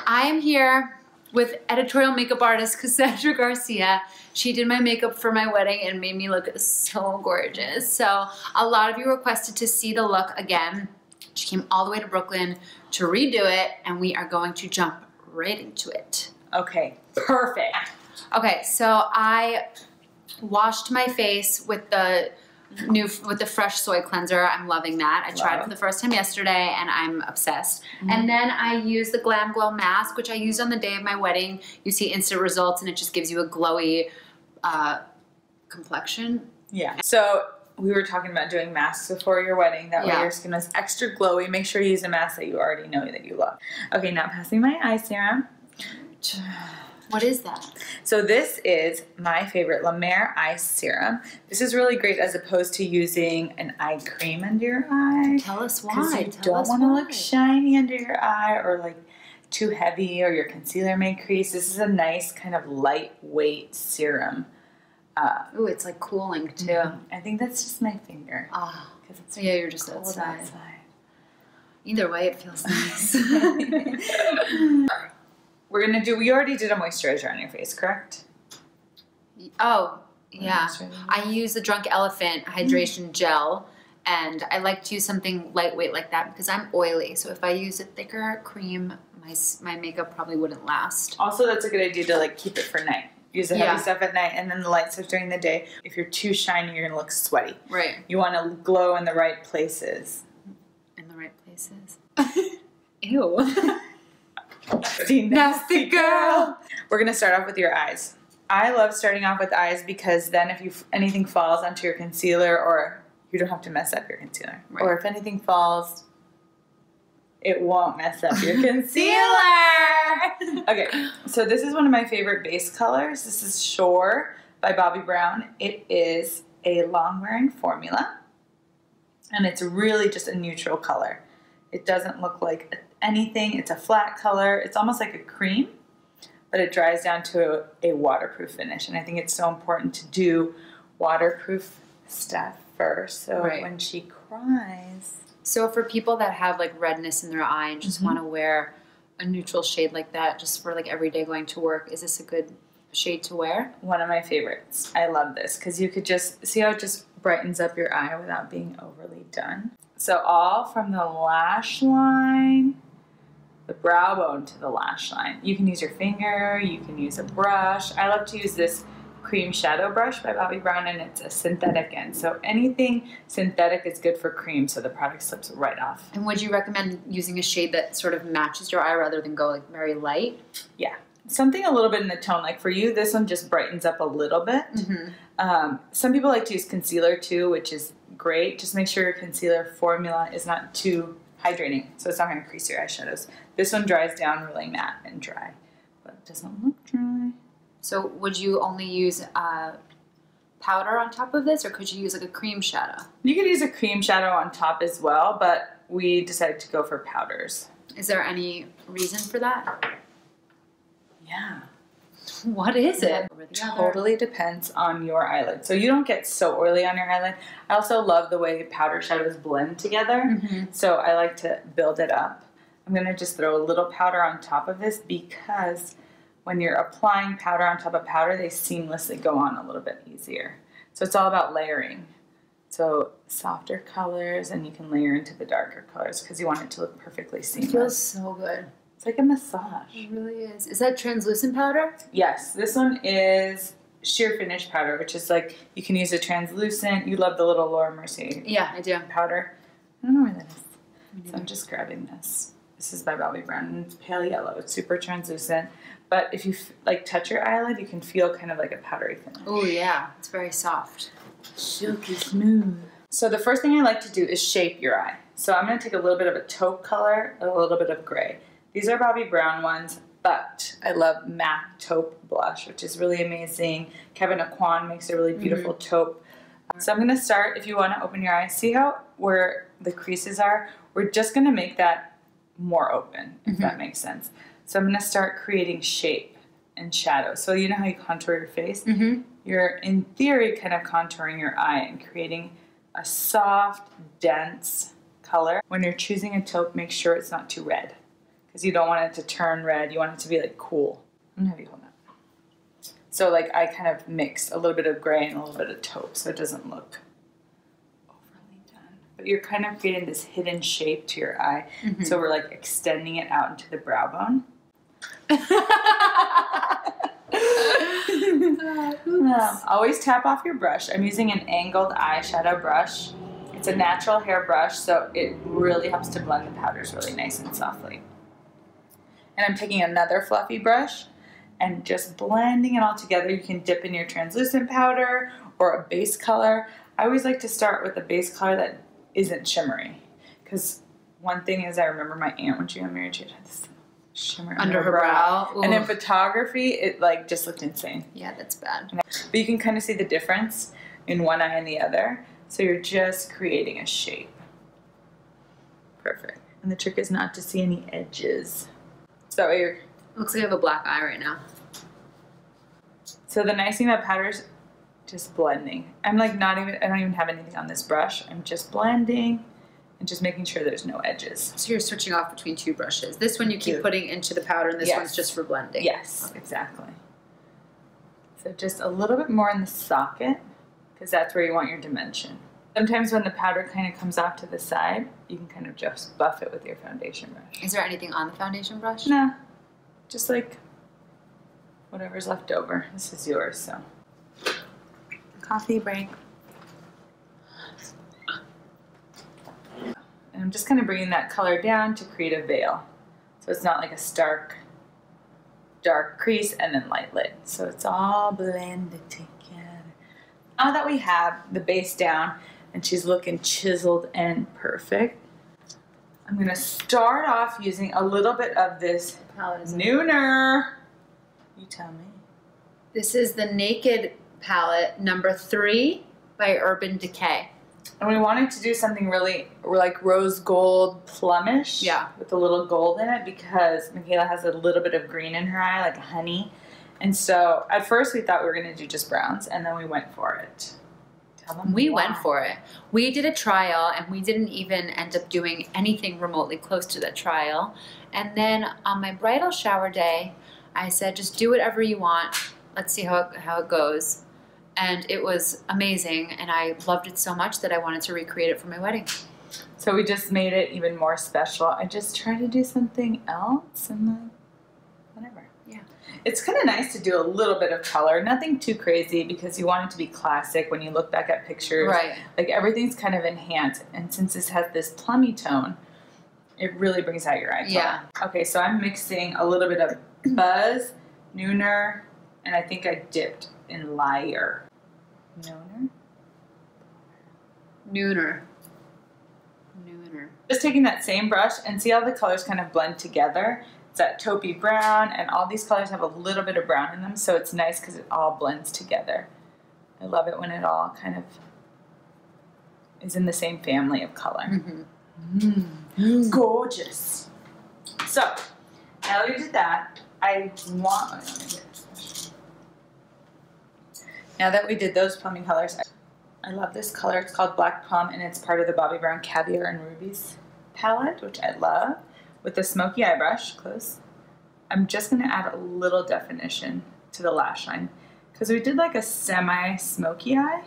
I am here with editorial makeup artist Cassandra Garcia. She did my makeup for my wedding and made me look so gorgeous. So a lot of you requested to see the look again. She came all the way to Brooklyn to redo it, and we are going to jump right into it. Okay, perfect. Okay, so I washed my face with the fresh soy cleanser. I'm loving that. I tried it for the first time yesterday and I'm obsessed. And then I used the Glam Glow mask, which I used on the day of my wedding. You see instant results and it just gives you a glowy complexion. Yeah. So we were talking about doing masks before your wedding. That way your skin is extra glowy. Make sure you use a mask that you already know that you love. Okay, now passing my eye serum. What is that? So this is my favorite La Mer eye serum. This is really great as opposed to using an eye cream under your eye. Tell us why. Because you don't want to look shiny under your eye or like too heavy or your concealer may crease. This is a nice kind of lightweight serum. Ooh, it's like cooling too. I think that's just my finger. Ah, it's yeah, you're just outside. Either way, it feels nice. We're gonna do, we already did a moisturizer on your face, correct? Oh, yeah. I use the Drunk Elephant Hydration Gel, and I like to use something lightweight like that because I'm oily. So if I use a thicker cream, my makeup probably wouldn't last. Also, that's a good idea to like keep it for night. Use the heavy stuff at night and then the light stuff during the day. If you're too shiny, you're gonna look sweaty. Right. You wanna glow in the right places. In the right places? Ew. Nasty girl. We're gonna start off with your eyes. I love starting off with eyes because then if anything falls onto your concealer, or you don't have to mess up your concealer, or if anything falls, it won't mess up your concealer. Okay, so this is one of my favorite base colors. This is Shore by Bobbi Brown. It is a long-wearing formula, and it's really just a neutral color. It doesn't look like anything. It's a flat color. It's almost like a cream, but it dries down to a waterproof finish. And I think it's so important to do waterproof stuff first. So when she cries. So for people that have like redness in their eye and just want to wear a neutral shade like that just for like every day going to work, is this a good shade to wear? One of my favorites. I love this because you could just see how it just brightens up your eye without being overly done. So all from the lash line, the brow bone to the lash line. You can use your finger, you can use a brush. I love to use this cream shadow brush by Bobbi Brown, and it's a synthetic end. So anything synthetic is good for cream, so the product slips right off. And would you recommend using a shade that sort of matches your eye rather than go like very light? Yeah. Something a little bit in the tone. Like for you, this one just brightens up a little bit. Some people like to use concealer too, which is great. Just make sure your concealer formula is not too hydrating, so it's not going to crease your eyeshadows. This one dries down really matte and dry, but it doesn't look dry. So would you only use powder on top of this, or could you use like a cream shadow? You could use a cream shadow on top as well, but we decided to go for powders. Is there any reason for that? Yeah. What is it? Totally depends on your eyelid. So you don't get so oily on your eyelid. I also love the way powder shadows blend together. So I like to build it up. I'm going to just throw a little powder on top of this because when you're applying powder on top of powder, they seamlessly go on a little bit easier. So it's all about layering. So softer colors, and you can layer into the darker colors because you want it to look perfectly seamless. It feels so good. It's like a massage. It really is. Is that translucent powder? Yes. This one is sheer finish powder, which is like, you can use a translucent. You love the little Laura Mercier I do. powder. I don't know where that is. So I'm just grabbing this. This is by Bobbi Brown, and it's pale yellow. It's super translucent. But if you like touch your eyelid, you can feel kind of like a powdery finish. Oh yeah, it's very soft. Silky smooth. So the first thing I like to do is shape your eye. So I'm going to take a little bit of a taupe color, a little bit of gray. These are Bobbi Brown ones, but I love MAC taupe blush, which is really amazing. Kevin Aquan makes a really beautiful taupe. So I'm going to start, if you want to open your eyes, see how where the creases are? We're just going to make that more open, if that makes sense. So I'm going to start creating shape and shadow. So you know how you contour your face? You're, in theory, kind of contouring your eye and creating a soft, dense color. When you're choosing a taupe, make sure it's not too red, because you don't want it to turn red. You want it to be like cool. I'm gonna have you hold that. So like I kind of mixed a little bit of gray and a little bit of taupe so it doesn't look overly done. But you're kind of creating this hidden shape to your eye. So we're like extending it out into the brow bone. Always tap off your brush. I'm using an angled eyeshadow brush. It's a natural hair brush, so it really helps to blend the powders really nice and softly. And I'm taking another fluffy brush and just blending it all together. You can dip in your translucent powder or a base color. I always like to start with a base color that isn't shimmery, because one thing is I remember my aunt when she got married, she had this shimmer under her brow. And in photography, it like just looked insane. Yeah, that's bad. But you can kind of see the difference in one eye and the other. So you're just creating a shape. Perfect. And the trick is not to see any edges. So that way you're... Looks like I have a black eye right now. So the nice thing about powder is just blending. I'm like I don't even have anything on this brush. I'm just blending and just making sure there's no edges. So you're switching off between two brushes. This one you keep putting into the powder, and this one's just for blending. Yes, exactly. So just a little bit more in the socket, because that's where you want your dimension. Sometimes when the powder kind of comes off to the side, you can kind of just buff it with your foundation brush. Is there anything on the foundation brush? No, just like whatever's left over. This is yours, so. Coffee break. And I'm just kind of bringing that color down to create a veil. So it's not like a stark, dark crease and then light lit. So it's all blended together. Now that we have the base down and she's looking chiseled and perfect, I'm going to start off using a little bit of this Nooner. You tell me. This is the Naked palette number 3 by Urban Decay. And we wanted to do something really like rose gold plumish. Yeah. With a little gold in it, because Michaela has a little bit of green in her eye, like honey. And so at first we thought we were going to do just browns, and then we went for it. Tell them we why. went for it. We did a trial, and we didn't even end up doing anything remotely close to that trial. And then on my bridal shower day, I said, just do whatever you want. Let's see how it goes. And it was amazing, and I loved it so much that I wanted to recreate it for my wedding. So we just made it even more special. I just tried to do something else, and then whatever. Yeah. It's kind of nice to do a little bit of color, nothing too crazy, because you want it to be classic when you look back at pictures. Right. Like everything's kind of enhanced, and since this has this plummy tone, it really brings out your eye color. Yeah. Okay, so I'm mixing a little bit of Buzz, Nooner, and I think I dipped in Liar. Nooner. Just taking that same brush and see how the colors kind of blend together. It's that taupey brown, and all these colors have a little bit of brown in them, so it's nice because it all blends together. I love it when it all kind of is in the same family of color. Gorgeous. So, now that we did that, now that we did those plummy colors, I love this color. It's called Black Plum, and it's part of the Bobbi Brown Caviar and Rubies palette, which I love. With the smoky eye brush, close, I'm just going to add a little definition to the lash line, because we did like a semi-smoky eye,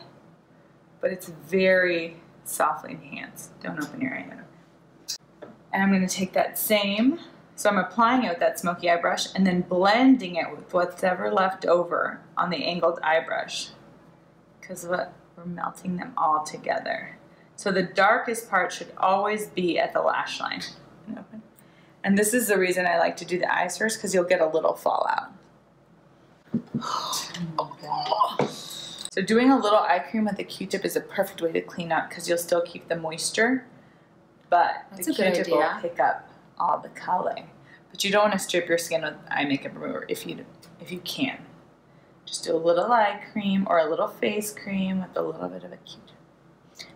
but it's very softly enhanced. Don't open your eye yet. And I'm going to take that same, so I'm applying it with that smoky eye brush and then blending it with what's ever left over on the angled eye brush, because we're melting them all together. So the darkest part should always be at the lash line. And this is the reason I like to do the eyes first, because you'll get a little fallout. So doing a little eye cream with a Q-tip is a perfect way to clean up, because you'll still keep the moisture, but the Q-tip will pick up all the color. But you don't want to strip your skin with eye makeup remover if you can. Just do a little eye cream or a little face cream with a little bit of a Q-tip.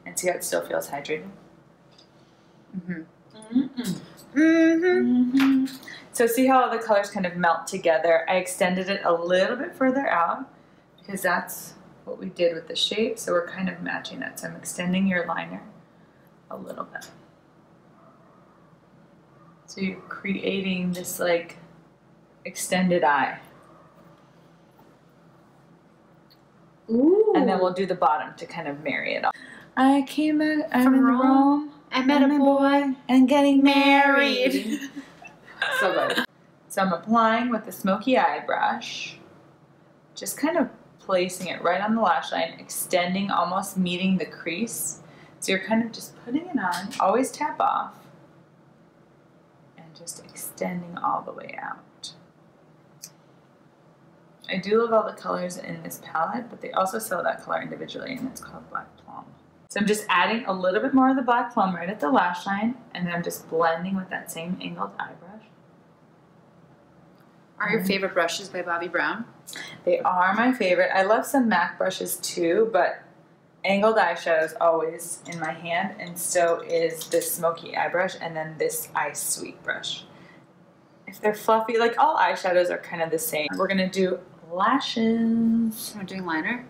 And see how it still feels hydrated? So see how all the colors kind of melt together? I extended it a little bit further out, because that's what we did with the shape. So we're kind of matching that. So I'm extending your liner a little bit. So you're creating this like extended eye. Ooh. And then we'll do the bottom to kind of marry it all. I'm From in Rome. I met a boy and getting married. So good. So I'm applying with the smoky eye brush, just kind of placing it right on the lash line, extending, almost meeting the crease. So you're kind of just putting it on, always tap off, and just extending all the way out. I do love all the colors in this palette, but they also sell that color individually, and it's called Black Plum. So I'm just adding a little bit more of the Black Plum right at the lash line, and then I'm just blending with that same angled eye brush. Are your favorite brushes by Bobbi Brown? They are my favorite. I love some MAC brushes too, but angled eyeshadow is always in my hand, and so is this smoky eye brush, and then this Ice Sweet brush. If they're fluffy, like all eyeshadows are kind of the same. We're gonna do lashes. We're doing liner?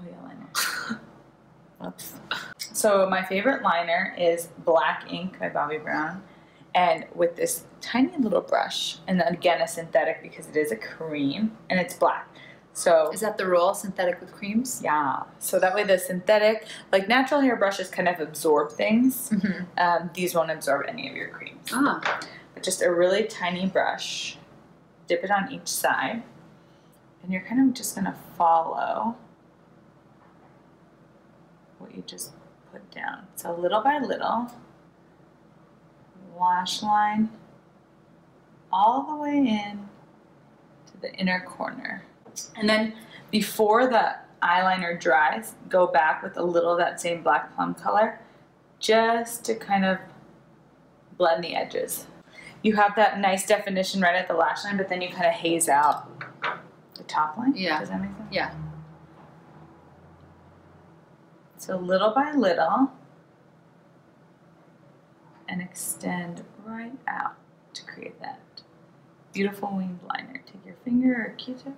Oh yeah, liner. Oops. So my favorite liner is Black Ink by Bobbi Brown, and with this tiny little brush, and then again a synthetic because it is a cream and it's black. So is that the rule? Synthetic with creams? Yeah. So that way the synthetic, like natural hair brushes kind of absorb things. Mm-hmm. These won't absorb any of your creams. Ah. But just a really tiny brush, dip it on each side, and you're kind of just gonna follow what you just put down. So little by little, lash line all the way in to the inner corner. And then before the eyeliner dries, go back with a little of that same Black Plum color just to kind of blend the edges. You have that nice definition right at the lash line, but then you kind of haze out the top line. Yeah. Does that make sense? Yeah. So little by little, and extend right out to create that beautiful winged liner. Take your finger or Q-tip.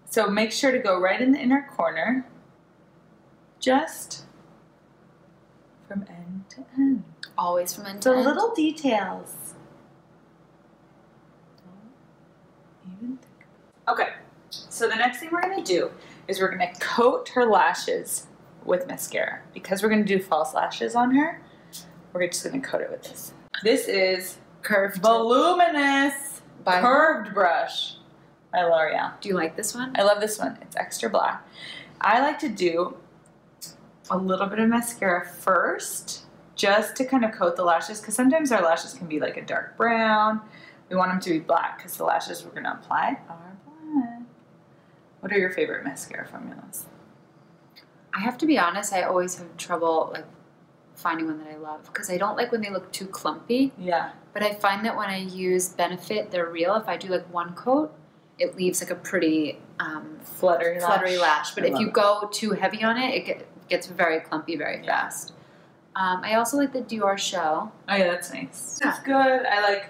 So make sure to go right in the inner corner, just from end to end. Always from end to The end. little details. Don't even think about it. Okay, so the next thing we're going to do is we're going to coat her lashes with mascara. Because we're going to do false lashes on her, we're just going to coat it with this. This is Curved. Voluminous Curved Brush by L'Oreal. Do you like this one? I love this one. It's extra black. I like to do a little bit of mascara first, just to kind of coat the lashes, because sometimes our lashes can be like a dark brown. We want them to be black because the lashes we're going to apply are black. What are your favorite mascara formulas? I have to be honest, I always have trouble like finding one that I love because I don't like when they look too clumpy. Yeah. But I find that when I use Benefit, they're real. If I do like one coat, it leaves like a pretty fluttery lash. But I if you it. go too heavy on it, it gets very clumpy very fast. I also like the Dior Show. Oh yeah, that's nice. Yeah. It's good. I like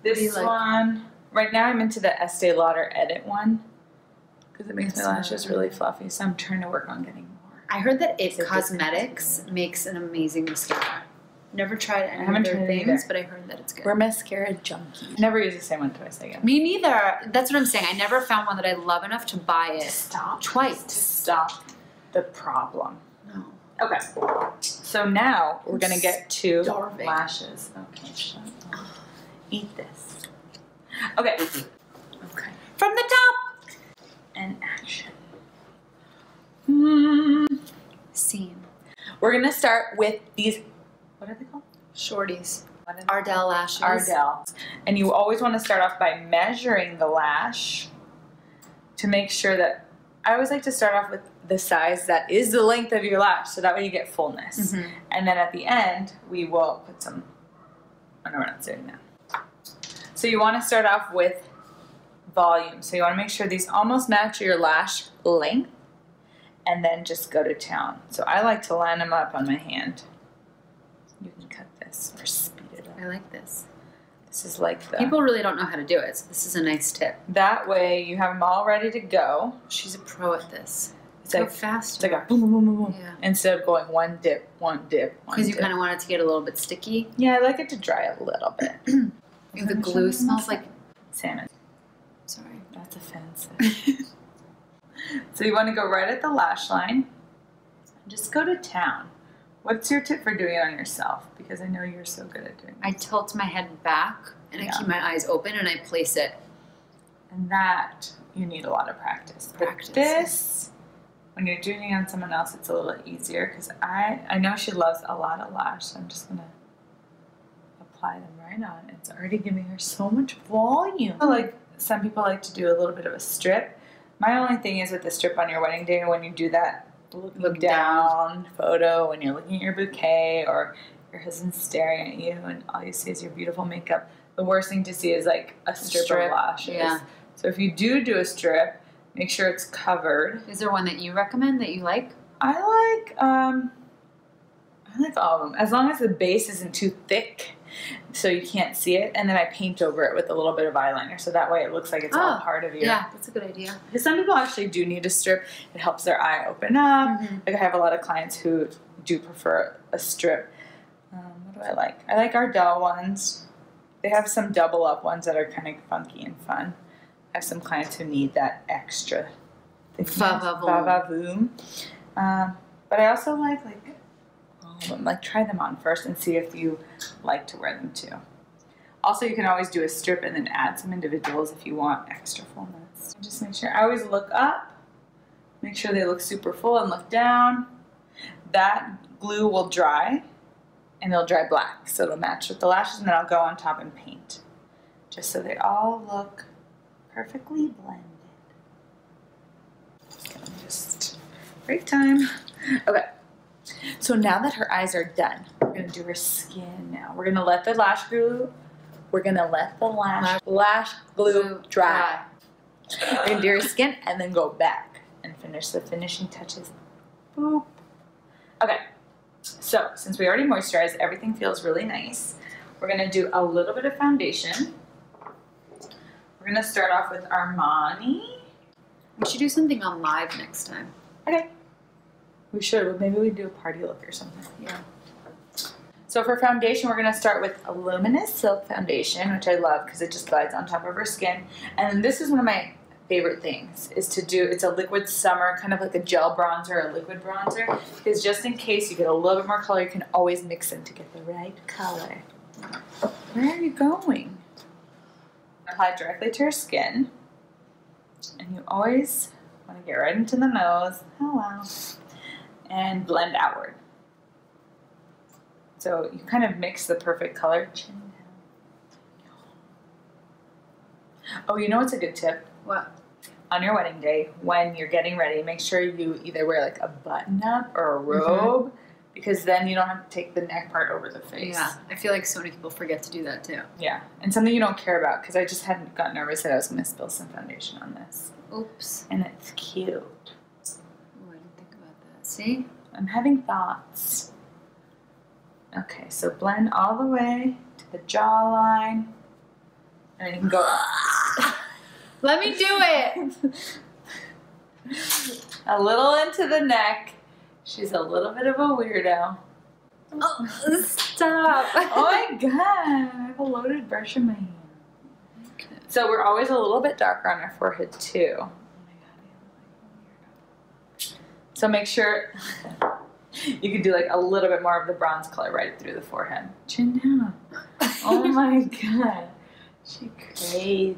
this one. Right now I'm into the Estee Lauder Edit one because it makes my lashes really fluffy. So I'm trying to work on getting more. I heard that It Cosmetics makes an amazing mascara. Never tried any haven't of their tried it things, either. but I heard that it's good. We're mascara junkies. Never use the same one twice, I guess. Me neither. That's what I'm saying. I never found one that I love enough to buy it Stop. twice. To stop the problem. No. Okay. So now we're going to get to starving. lashes. Okay, shut up. Eat this. Okay. Okay. From the top. And action. Scene. We're going to start with these, what are they called? Shorties. Ardell lashes. Ardell. And you always want to start off by measuring the lash to make sure that, I always like to start off with the size that is the length of your lash, so that way you get fullness. Mm-hmm. And then at the end, we will put some, oh no, we're not doing that. So you want to start off with volume. So you want to make sure these almost match your lash length, and then just go to town. So I like to line them up on my hand. You can cut this or speed it up. I like this. This is like the... People really don't know how to do it, so this is a nice tip. That way you have them all ready to go. She's a pro at this. It's like fast. It's like a boom, boom, boom, boom, boom. Yeah. Instead of going one dip, one dip, one dip. Because you kind of want it to get a little bit sticky. Yeah, I like it to dry a little bit. The glue smells like salmon. Sorry. That's offensive. So you want to go right at the lash line. Just go to town. What's your tip for doing it on yourself? Because I know you're so good at doing it. I tilt my head back and I keep my eyes open and I place it. And that, you need a lot of practice. But this, when you're doing it on someone else, it's a little easier because I know she loves a lot of lash, so I'm just going to apply them right on. It's already giving her so much volume. Like some people like to do a little bit of a strip. My only thing is with the strip on your wedding day, when you do that look down photo, when you're looking at your bouquet or your husband's staring at you and all you see is your beautiful makeup, the worst thing to see is like a strip of lashes. Yeah. So if you do a strip, make sure it's covered. Is there one that you recommend that you like? I like all of them, as long as the base isn't too thick so you can't see it, and then I paint over it with a little bit of eyeliner so that way it looks like it's all part of you. Yeah, that's a good idea. Because some people actually do need a strip. It helps their eye open up. Like I have a lot of clients who do prefer a strip. What do I like? I like our Ardell ones. They have some double up ones that are kind of funky and fun. I have some clients who need that extra va-va-voom. But I also like all of them. Like try them on first and see if you like to wear them too. Also, you can always do a strip and then add some individuals if you want extra fullness. Just make sure. I always look up. Make sure they look super full and look down. That glue will dry and it'll dry black. So it'll match with the lashes and then I'll go on top and paint. Just so they all look perfectly blended. Just break time. Okay. So now that her eyes are done, we're going to do her skin now. We're going to let the lash glue, lash glue dry. We're going to do her skin and then go back and finish the finishing touches. Boop. Okay. So since we already moisturized, everything feels really nice. We're going to do a little bit of foundation. We're going to start off with Armani. We should do something on live next time. Okay. We should. Maybe we do a party look or something. Yeah. So for foundation, we're going to start with a luminous silk foundation, which I love because it just glides on top of her skin. And this is one of my favorite things is to do. It's a liquid summer, kind of like a gel bronzer, a liquid bronzer. Because just in case you get a little bit more color, you can always mix them to get the right color. Where are you going? Apply directly to her skin. And you always want to get right into the nose. Hello. And blend outward. So you kind of mix the perfect color. Chin down. Oh, you know what's a good tip? What? On your wedding day, when you're getting ready, make sure you either wear like a button-up or a robe, because then you don't have to take the neck part over the face. Yeah, I feel like so many people forget to do that too. Yeah, and something you don't care about, because I just hadn't got nervous that I was going to spill some foundation on this. Oops. And it's cute. Oh, I didn't think about that. See? I'm having thoughts. Okay, so blend all the way to the jawline. And then you can go up. Let me do it! A little into the neck. She's a little bit of a weirdo. Oh, stop. Oh my god, I have a loaded brush in my hand. Okay. So we're always a little bit darker on our forehead too. Oh my god, so make sure you can do like a little bit more of the bronze color right through the forehead. Chin down. Oh my god, she's crazy.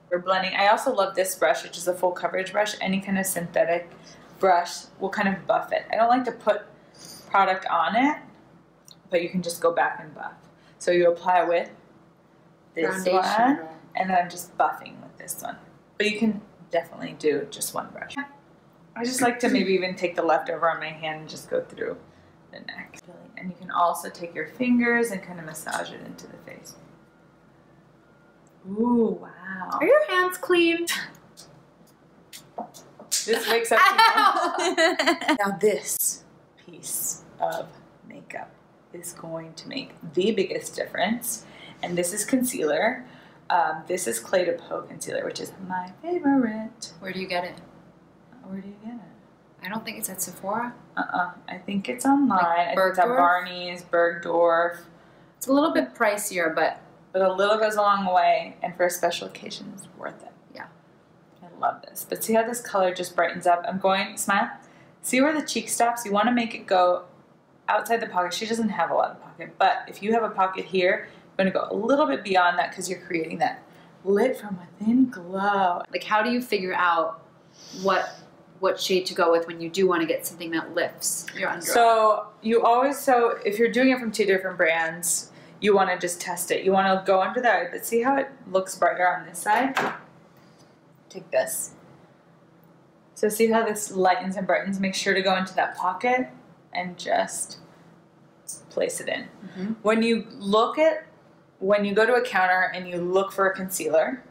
We're blending. I also love this brush, which is a full coverage brush. Any kind of synthetic brush will kind of buff it. I don't like to put product on it, but you can just go back and buff. So you apply with this one, and then I'm just buffing with this one. But you can definitely do just one brush. I just like to maybe even take the leftover on my hand and just go through the neck. And you can also take your fingers and kind of massage it into the face. Ooh, wow. Are your hands clean? This wakes up people. Now this piece of makeup is going to make the biggest difference. And this is concealer. This is Clé de Peau concealer, which is my favorite. Where do you get it? Where do you get it? I don't think it's at Sephora. I think it's online. Like I think it's at Barney's, Bergdorf. It's a little bit pricier, but a little goes a long way, and for a special occasion, it's worth it. Yeah. I love this. But see how this color just brightens up? I'm going, smile. See where the cheek stops? You want to make it go outside the pocket. She doesn't have a lot of pocket, but if you have a pocket here, you're going to go a little bit beyond that because you're creating that lit from within glow. Like, how do you figure out what shade to go with when you do want to get something that lifts your under eye? So if you're doing it from 2 different brands, you want to just test it. You want to go under the eye, but see how it looks brighter on this side? Take this. So see how this lightens and brightens? Make sure to go into that pocket and just place it in. Mm-hmm. When you go to a counter and you look for a concealer,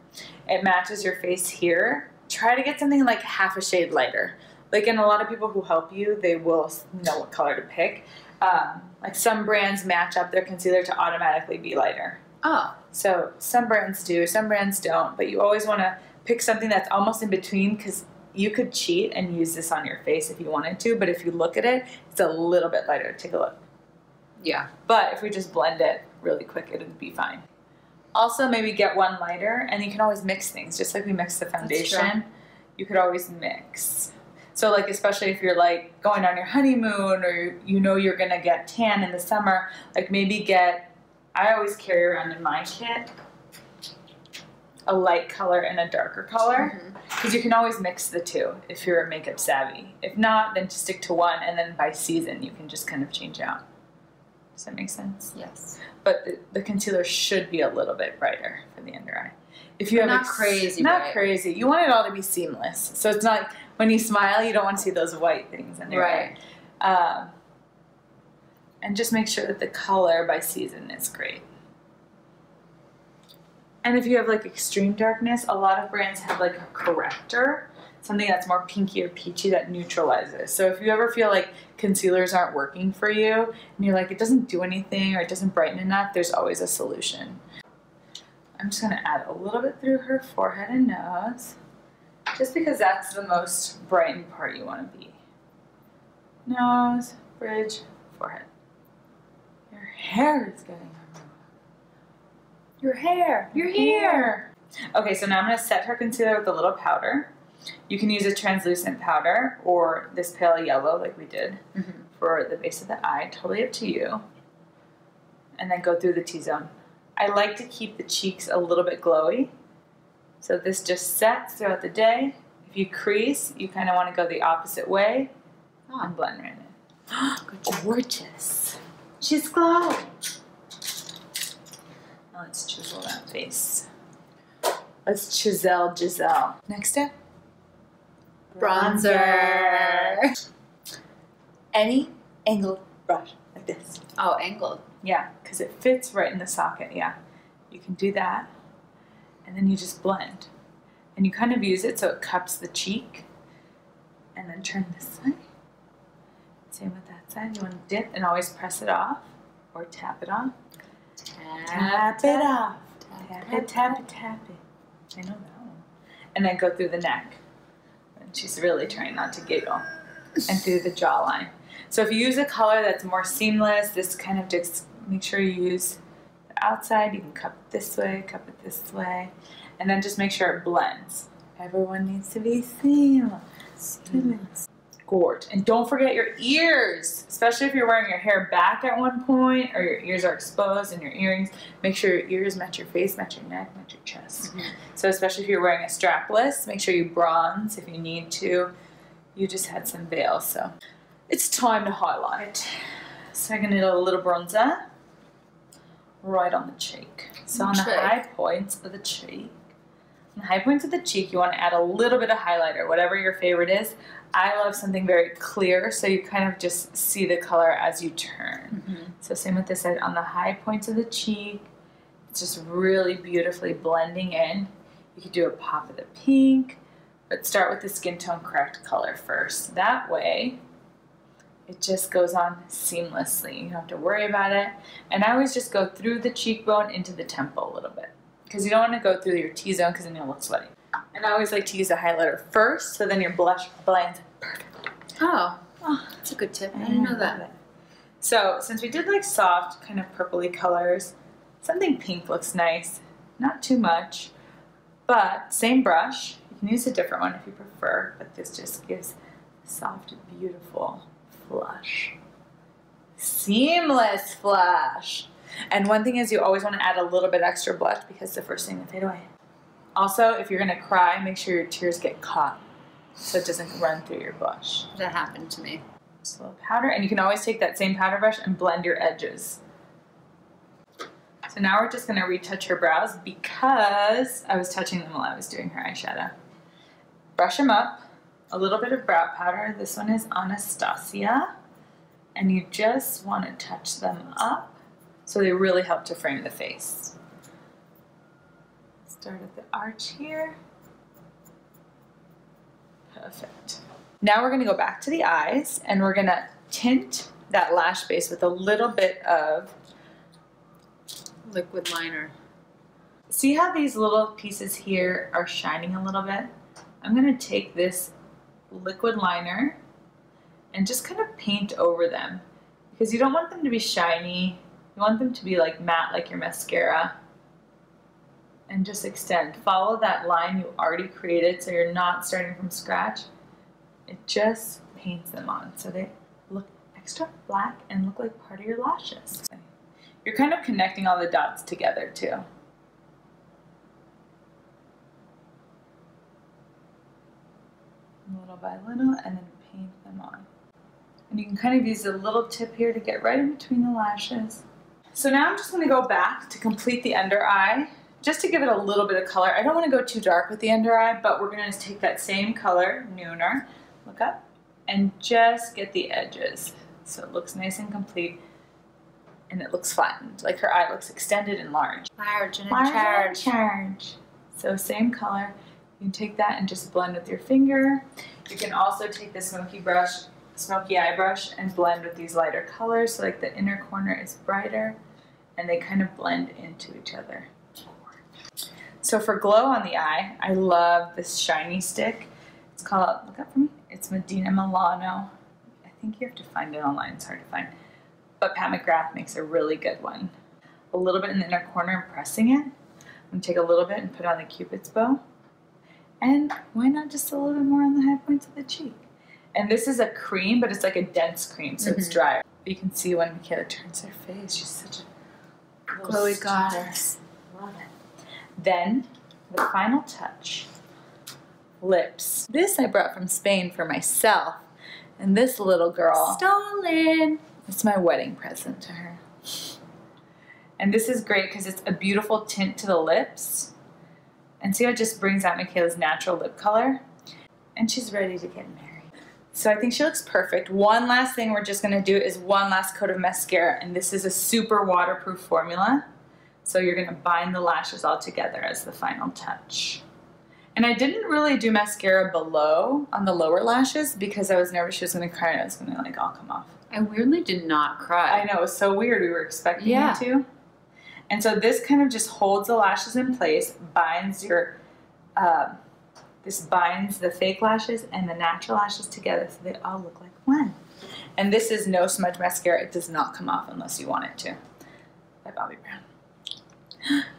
it matches your face here. Try to get something like half a shade lighter. Like, and a lot of people who help you, they will know what color to pick. Like some brands match up their concealer to automatically be lighter. Oh. So some brands do, some brands don't, but you always want to pick something that's almost in between because you could cheat and use this on your face if you wanted to, but if you look at it, it's a little bit lighter. Take a look. Yeah. But if we just blend it really quick, it would be fine. Also, maybe get one lighter, and you can always mix things. Just like we mixed the foundation, you could always mix. So, like, especially if you're, like, going on your honeymoon or you know you're going to get tan in the summer, like, maybe I always carry around in my kit a light color and a darker color because you can always mix the two if you're makeup savvy. If not, then just stick to one, and then by season you can just kind of change out. Does that make sense? Yes. But the concealer should be a little bit brighter for the under eye. If you have not crazy, not crazy. You want it all to be seamless. So it's not when you smile, you don't want to see those white things in your eye. And just make sure that the color by season is great. And if you have like extreme darkness, a lot of brands have like a corrector, something that's more pinky or peachy that neutralizes. So if you ever feel like concealers aren't working for you and you're like, it doesn't do anything or it doesn't brighten enough, there's always a solution. I'm just gonna add a little bit through her forehead and nose, just because that's the most brightened part you wanna be. Nose, bridge, forehead. Your hair is getting Your hair. Okay, so now I'm gonna set her concealer with a little powder. You can use a translucent powder or this pale yellow like we did for the base of the eye. Totally up to you. And then go through the T-zone. I like to keep the cheeks a little bit glowy. So this just sets throughout the day. If you crease, you kind of want to go the opposite way and blend right in. Gorgeous. She's glowing. Now let's chisel that face. Let's chisel Giselle. Next step. Bronzer. Any angled brush like this. Oh, angled. Yeah, because it fits right in the socket. Yeah, you can do that. And then you just blend. And you kind of use it so it cups the cheek. And then turn this way. Same with that side. You want to dip and always press it off or tap it off. Tap it off. Tap it, tap it, tap it. I know that one. And then go through the neck. And she's really trying not to giggle. And through the jawline. So if you use a color that's more seamless, this kind of just make sure you use the outside. You can cup it this way, cup it this way. And then just make sure it blends. Everyone needs to be seamless. Gorge. And don't forget your ears, especially if you're wearing your hair back at one point or your ears are exposed and your earrings. Make sure your ears match your face, match your neck, match your chest. So especially if you're wearing a strapless, make sure you bronze if you need to. You just had some veil, so it's time to highlight. So I'm gonna do a little bronzer right on the cheek. So on the high points of the cheek, on the high points of the cheek, you want to add a little bit of highlighter, whatever your favorite is. I love something very clear, so you kind of just see the color as you turn. So same with this side, on the high points of the cheek, it's just really beautifully blending in. You could do a pop of the pink, but start with the skin tone correct color first. That way, it just goes on seamlessly. You don't have to worry about it. And I always just go through the cheekbone into the temple a little bit. because you don't want to go through your T-zone because then you'll look sweaty. And I always like to use a highlighter first, so then your blush blends perfect. Oh, that's a good tip. I didn't know that. So since we did like soft, kind of purpley colors, something pink looks nice. Not too much, but same brush. You can use a different one if you prefer, but this just gives a soft, beautiful flush. Seamless flush. And one thing is you always want to add a little bit extra blush because it's the first thing to fade away. Also, if you're going to cry, make sure your tears get caught so it doesn't run through your blush. That happened to me. Just a little powder, and you can always take that same powder brush and blend your edges. So now we're just going to retouch her brows because I was touching them while I was doing her eyeshadow. Brush them up. A little bit of brow powder. This one is Anastasia. And you just want to touch them up so they really help to frame the face. Start at the arch here. Perfect. Now we're going to go back to the eyes and we're going to tint that lash base with a little bit of liquid liner. See how these little pieces here are shining a little bit? I'm going to take this liquid liner and just kind of paint over them because you don't want them to be shiny. You want them to be like matte like your mascara. And just extend. Follow that line you already created so you're not starting from scratch. It just paints them on so they look extra black and look like part of your lashes. You're kind of connecting all the dots together too. Little by little, and then paint them on. And you can kind of use a little tip here to get right in between the lashes. So now I'm just going to go back to complete the under eye, just to give it a little bit of color. I don't want to go too dark with the under eye, but we're going to take that same color, Nooner, look up, and just get the edges so it looks nice and complete and it looks flattened, like her eye looks extended and large. Large and in charge. So same color. You can take that and just blend with your finger. You can also take the smoky eye brush and blend with these lighter colors so like the inner corner is brighter and they kind of blend into each other. So for glow on the eye, I love this shiny stick. It's called, look up for me, it's Medina Milano. I think you have to find it online, it's hard to find. But Pat McGrath makes a really good one. A little bit in the inner corner and pressing it. I'm gonna take a little bit and put on the Cupid's bow. And why not just a little bit more on the high points of the cheek? And this is a cream, but it's like a dense cream, so it's drier. You can see when Michaela turns her face, she's such a glowy goddess. Love it. Then, the final touch, lips. This I brought from Spain for myself, and this little girl. Stolen! It's my wedding present to her. And this is great because it's a beautiful tint to the lips. And see how it just brings out Michaela's natural lip color? And she's ready to get married. So I think she looks perfect. One last thing we're just going to do is one last coat of mascara, and this is a super waterproof formula. So you're going to bind the lashes all together as the final touch. And I didn't really do mascara below on the lower lashes because I was nervous she was going to cry and it was going to like all come off. I weirdly did not cry. I know, it was so weird. We were expecting it to. And so this kind of just holds the lashes in place, binds your, this binds the fake lashes and the natural lashes together so they all look like one. And this is no smudge mascara. It does not come off unless you want it to. By Bobbi Brown.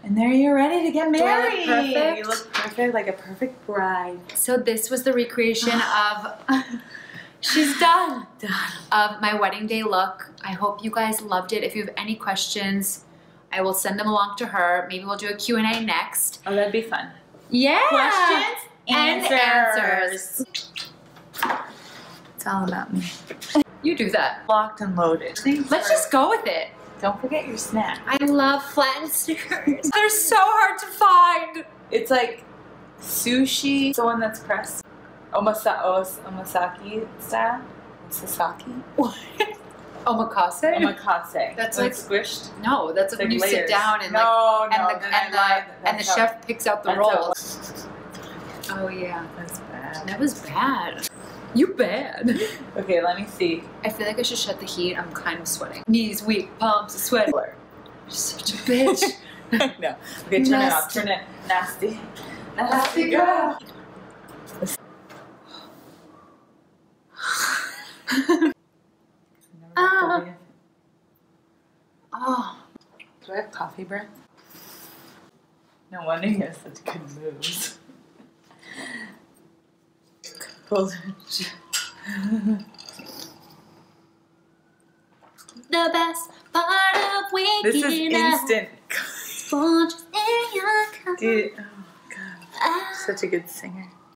And there you're ready to get married. Do I look perfect? You look perfect, like a perfect bride. So this was the recreation of, she's done, of my wedding day look. I hope you guys loved it. If you have any questions, I will send them along to her. Maybe we'll do a Q&A next. Oh, that'd be fun. Yeah. Questions and answers. It's all about me. You do that. Locked and loaded. Let's just go with it. Don't forget your snack. I love flattened stickers. They're so hard to find. It's like sushi. It's the one that's pressed. Omasaki style. Sasaki. What? Omakase? Omakase. That's when like it's squished. No, that's like when you layers. sit down and and the chef picks out the rolls. Oh yeah, that's bad. That was bad. You bad. Okay, let me see. I feel like I should shut the heat. I'm kind of sweating. Knees weak, palms sweating. You're such a bitch. No. Okay, turn it off. Turn it. Nasty. Nasty girl. Oh. Do I have coffee breath? No wonder you have such good moves. The best part of waking This is instant. up. Dude, oh god. Such a good singer.